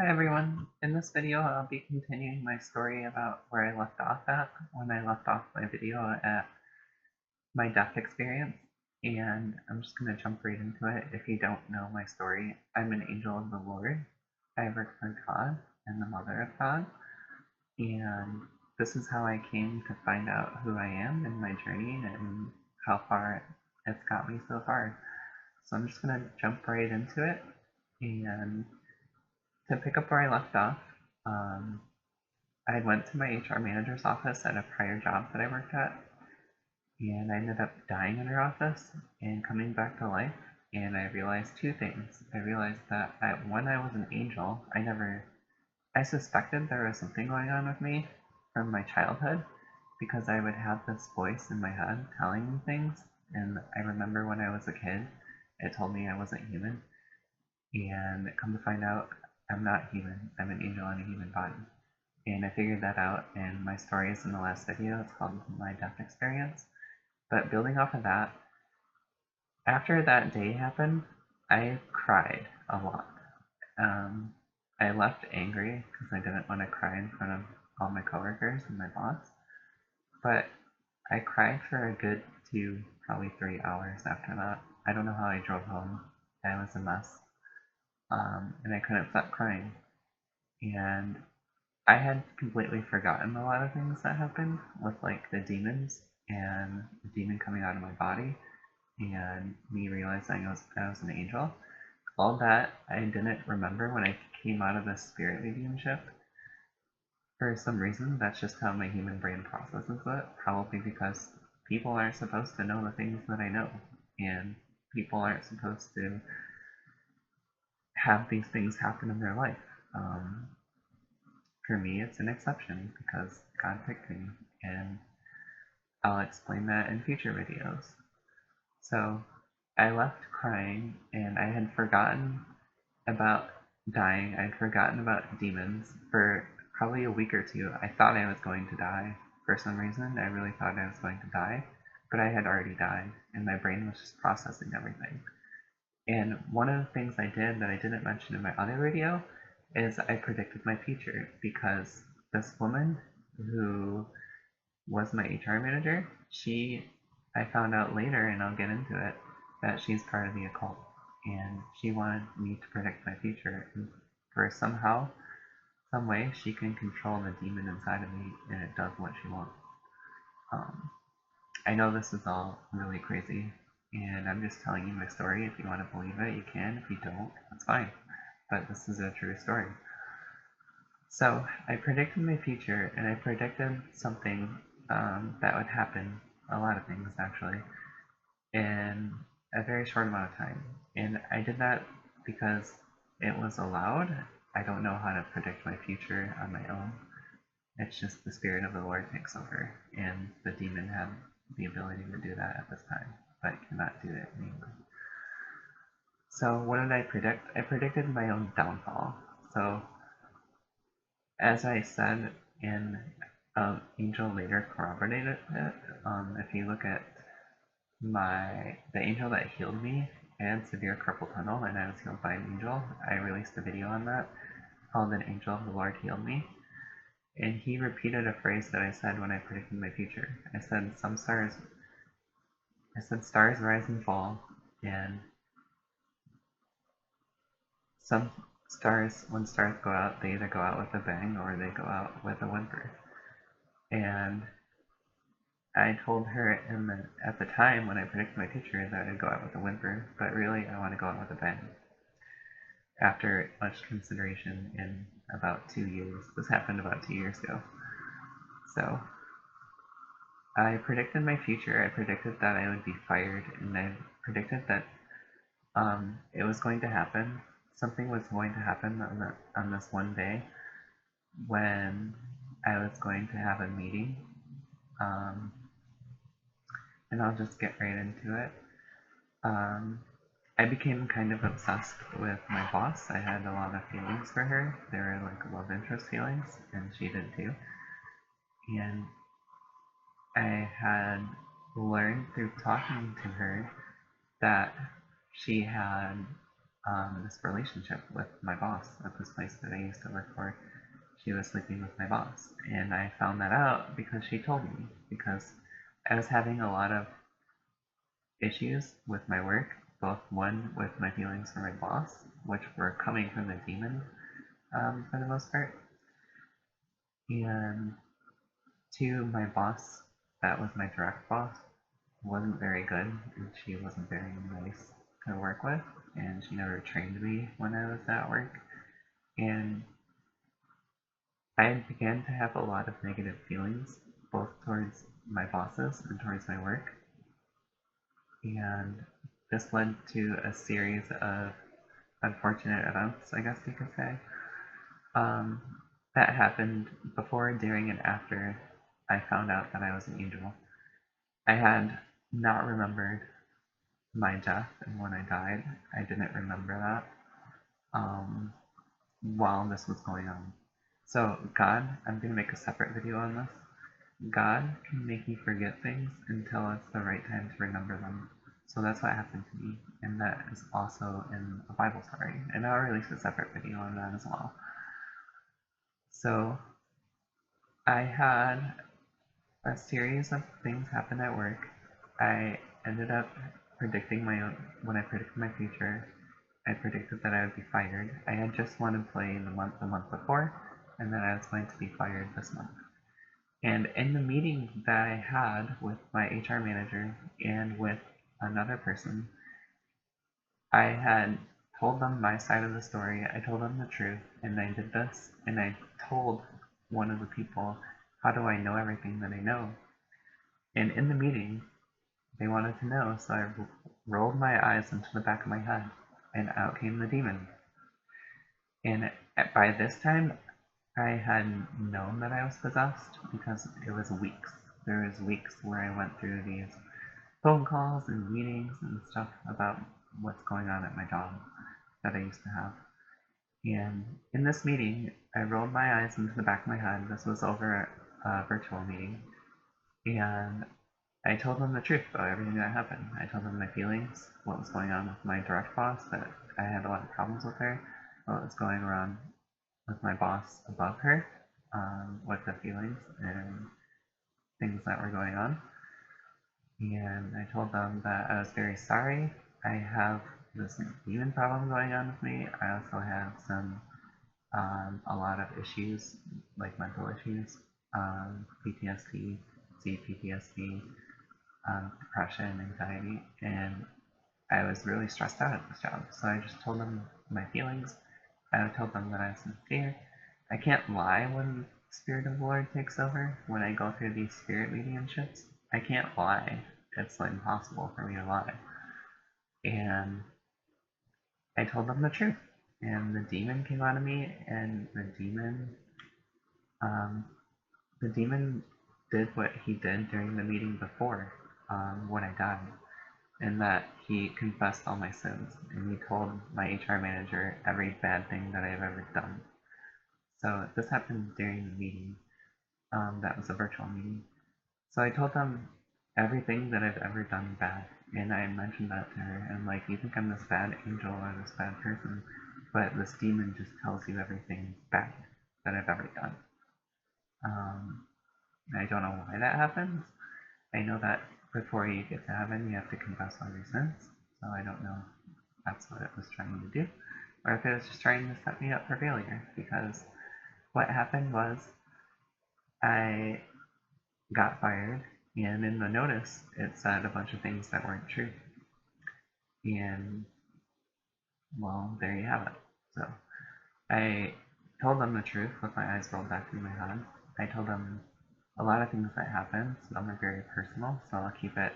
Hi everyone. In this video, I'll be continuing my story about where I left off at when I left off my video at my death experience. And I'm just going to jump right into it. If you don't know my story, I'm an angel of the Lord. I work for God and the Mother of God. And this is how I came to find out who I am in my journey and how far it's got me so far. So I'm just going to jump right into it. And to pick up where I left off, um, I went to my HR manager's office at a prior job that I worked at, and I ended up dying in her office and coming back to life. And I realized two things. I realized that when I was an angel, I suspected there was something going on with me from my childhood because I would have this voice in my head telling me things. And I remember when I was a kid, it told me I wasn't human. And come to find out, I'm not human. I'm an angel in a human body. And I figured that out, and my story is in the last video. It's called My Death Experience. But building off of that, after that day happened, I cried a lot. Um, I left angry because I didn't want to cry in front of all my coworkers and my boss. But I cried for a good 2, probably 3 hours after that. I don't know how I drove home. I was a mess. And I couldn't stop crying. And I had completely forgotten a lot of things that happened with like the demons and the demon coming out of my body and me realizing I was an angel. All that I didn't remember when I came out of the spirit mediumship. For some reason, that's just how my human brain processes it. Probably because people aren't supposed to know the things that I know, and people aren't supposed to have these things happen in their life. Um, for me, it's an exception because God picked me, and I'll explain that in future videos. So I left crying, and I had forgotten about dying. I'd forgotten about demons for probably a week or two. I thought I was going to die for some reason. I really thought I was going to die, but I had already died, and my brain was just processing everything. And one of the things I did that I didn't mention in my other video is I predicted my future because this woman who was my HR manager, I found out later, and I'll get into it, that she's part of the occult. And she wanted me to predict my future. And for somehow, some way, she can control the demon inside of me, and it does what she wants. Um, I know this is all really crazy, and I'm just telling you my story. If you want to believe it, you can. If you don't, that's fine. But this is a true story. So I predicted my future, and I predicted something that would happen, a lot of things actually, in a very short amount of time. And I did that because it was allowed. I don't know how to predict my future on my own. It's just the Spirit of the Lord takes over, and the demon had the ability to do that at this time, but cannot do it anymore. So what did I predict? I predicted my own downfall. So as I said, and Angel later corroborated it. If you look at the angel that healed me, I had severe carpal tunnel, and I was healed by an angel. I released a video on that called "An Angel of the Lord Healed Me," and he repeated a phrase that I said when I predicted my future. I said stars rise and fall, and some stars, when stars go out, they either go out with a bang or they go out with a whimper. And I told her at the time when I predicted my future that I'd go out with a whimper, but really I want to go out with a bang. After much consideration in about 2 years. This happened about 2 years ago. So I predicted my future. I predicted that I would be fired, and I predicted that it was going to happen. Something was going to happen on this one day when I was going to have a meeting. Um, and I'll just get right into it. Um, I became kind of obsessed with my boss. I had a lot of feelings for her. They were like love interest feelings, and she did too. And I had learned through talking to her that she had this relationship with my boss at this place that I used to work for. She was sleeping with my boss, and I found that out because she told me, because I was having a lot of issues with my work, both one with my feelings for my boss, which were coming from the demon for the most part, and two, my boss, that was my direct boss, wasn't very good, and she wasn't very nice to work with, and she never trained me when I was at work, and I began to have a lot of negative feelings, both towards my bosses and towards my work, and this led to a series of unfortunate events, I guess you could say, um, that happened before, during, and after I found out that I was an angel. I had not remembered my death and when I died. I didn't remember that while this was going on. So, God, I'm going to make a separate video on this. God can make you forget things until it's the right time to remember them. So that's what happened to me, and that is also in a Bible story, and I'll release a separate video on that as well. So I had a series of things happen at work. I ended up predicting my own, when I predicted my future, I predicted that I would be fired. I had just won a play the month before, and then I was going to be fired this month. And in the meeting that I had with my HR manager and with another person, I had told them my side of the story. I told them the truth, and I did this, and I told one of the people, how do I know everything that I know? And in the meeting, they wanted to know, so I rolled my eyes into the back of my head, and out came the demon. And by this time, I had known that I was possessed because it was weeks. There was weeks where I went through these phone calls and meetings and stuff about what's going on at my job that I used to have. And in this meeting, I rolled my eyes into the back of my head. This was over a virtual meeting. And I told them the truth about everything that happened. I told them my feelings, what was going on with my direct boss, that I had a lot of problems with her, what was going on with my boss above her, with the feelings and things that were going on. And I told them that I was very sorry. I have this demon problem going on with me. I also have a lot of issues, like mental issues, PTSD, CPTSD, depression, anxiety, and I was really stressed out at this job. So I just told them my feelings. I told them that I was sincere. I can't lie when the Spirit of the Lord takes over. When I go through these spirit mediumships, I can't lie. It's like impossible for me to lie. And I told them the truth. And the demon came out of me, and um, the demon did what he did during the meeting before, when I died, and that he confessed all my sins, and he told my HR manager every bad thing that I've ever done. So this happened during the meeting. That was a virtual meeting. So I told them everything that I've ever done bad, and I mentioned that to her. And like, you think I'm this bad angel or this bad person, but this demon just tells you everything bad that I've ever done. I don't know why that happens. I know that before you get to heaven, you have to confess all your sins. So I don't know if that's what it was trying to do, or if it was just trying to set me up for failure. Because what happened was I got fired, and in the notice, it said a bunch of things that weren't true. And, well, there you have it. So I told them the truth with my eyes rolled back in my head. I told them a lot of things that happened. Some are very personal, so I'll keep it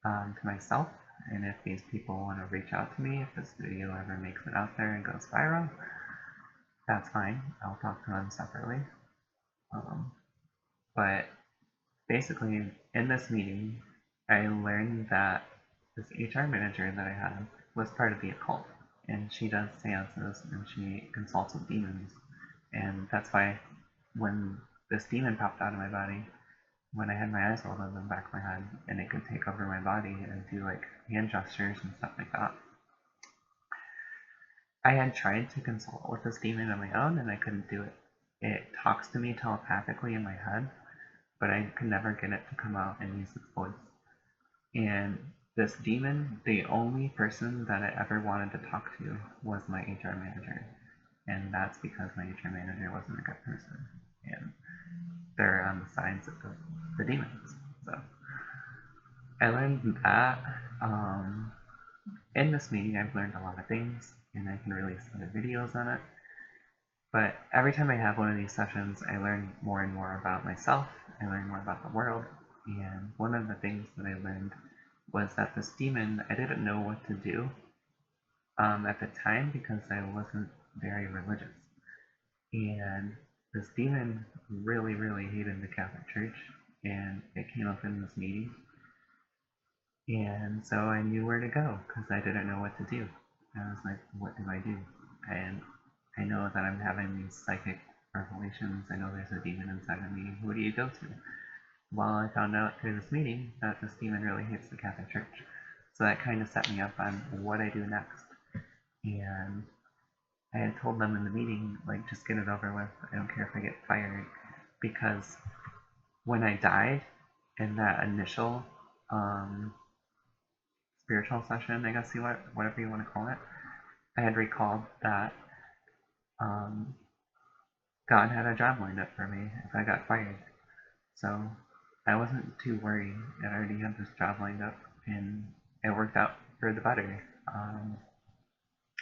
to myself. And if these people want to reach out to me, if this video ever makes it out there and goes viral, that's fine. I'll talk to them separately. But basically, in this meeting, I learned that this HR manager that I had was part of the occult, and she does seances and she consults with demons. And that's why when this demon popped out of my body, when I had my eyes rolled in the back of my head, and it could take over my body and do like hand gestures and stuff like that. I had tried to consult with this demon on my own and I couldn't do it. It talks to me telepathically in my head, but I could never get it to come out and use its voice. And this demon, the only person that I ever wanted to talk to was my HR manager. And that's because my HR manager wasn't a good person. And they're on the sides of the demons. So I learned that. In this meeting, I've learned a lot of things, and I can release other videos on it. But every time I have one of these sessions, I learn more and more about myself. I learn more about the world. And one of the things that I learned was that this demon, I didn't know what to do at the time because I wasn't very religious. And this demon really, really hated the Catholic Church, and it came up in this meeting. And so I knew where to go because I didn't know what to do. I was like, what do I do? And I know that I'm having these psychic revelations. I know there's a demon inside of me. Who do you go to? Well, I found out through this meeting that this demon really hates the Catholic Church. So that kind of set me up on what I do next. And I had told them in the meeting, like, just get it over with. I don't care if I get fired. Because when I died in that initial spiritual session, I guess whatever you want to call it, I had recalled that God had a job lined up for me if I got fired. So I wasn't too worried. I already had this job lined up, and it worked out for the better.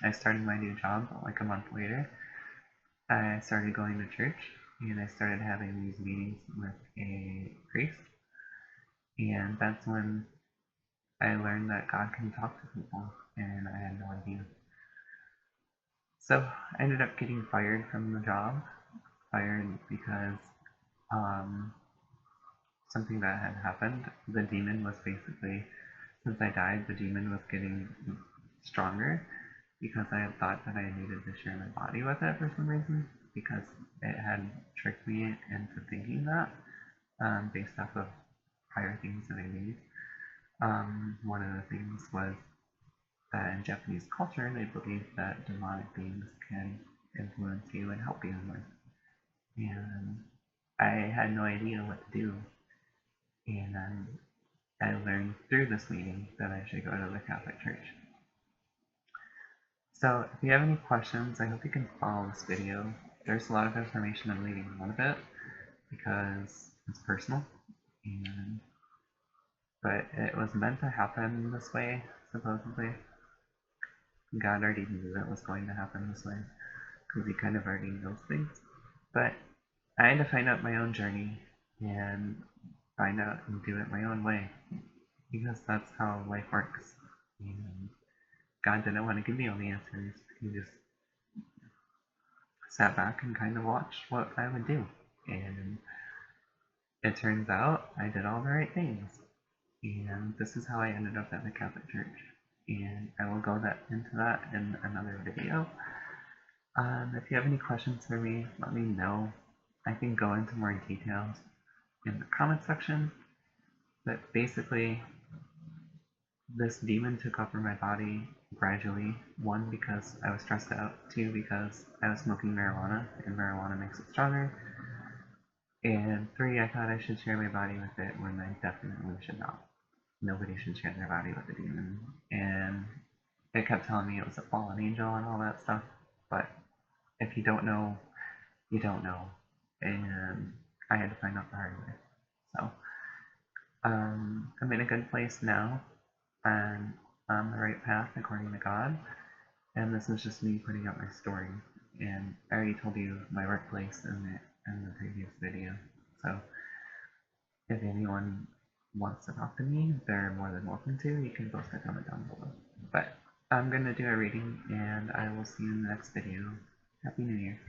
I started my new job like a month later. I started going to church, and I started having these meetings with a priest. And that's when I learned that God can talk to people, and I had no idea. So I ended up getting fired from the job. Fired because something that had happened. The demon was basically, since I died, the demon was getting stronger because I had thought that I needed to share my body with it for some reason, because it had tricked me into thinking that based off of prior things that I made. One of the things was that in Japanese culture, they believe that demonic beings can influence you and help you in life. And I had no idea what to do. And I learned through this meeting that I should go to the Catholic Church. So if you have any questions, I hope you can follow this video. There's a lot of information I'm leaving out of it because it's personal, but it was meant to happen this way, supposedly. God already knew it was going to happen this way because he kind of already knows things. But I had to find out my own journey and find out and do it my own way because that's how life works. And God didn't want to give me all the answers. He just sat back and kind of watched what I would do. And it turns out I did all the right things. And this is how I ended up at the Catholic Church. And I will go into that in another video. If you have any questions for me, let me know. I can go into more details in the comment section. But basically, this demon took over my body gradually. One, because I was stressed out. Two, because I was smoking marijuana, and marijuana makes it stronger. And three, I thought I should share my body with it when I definitely should not. Nobody should share their body with a demon. And it kept telling me it was a fallen angel and all that stuff. But if you don't know, you don't know. And I had to find out the hard way. So I'm in a good place now, and on the right path according to God. And this is just me putting out my story. And I already told you my workplace in the previous video. So if anyone wants to talk to me, they're more than welcome to. You can post a comment down below. But I'm going to do a reading, and I will see you in the next video. Happy New Year.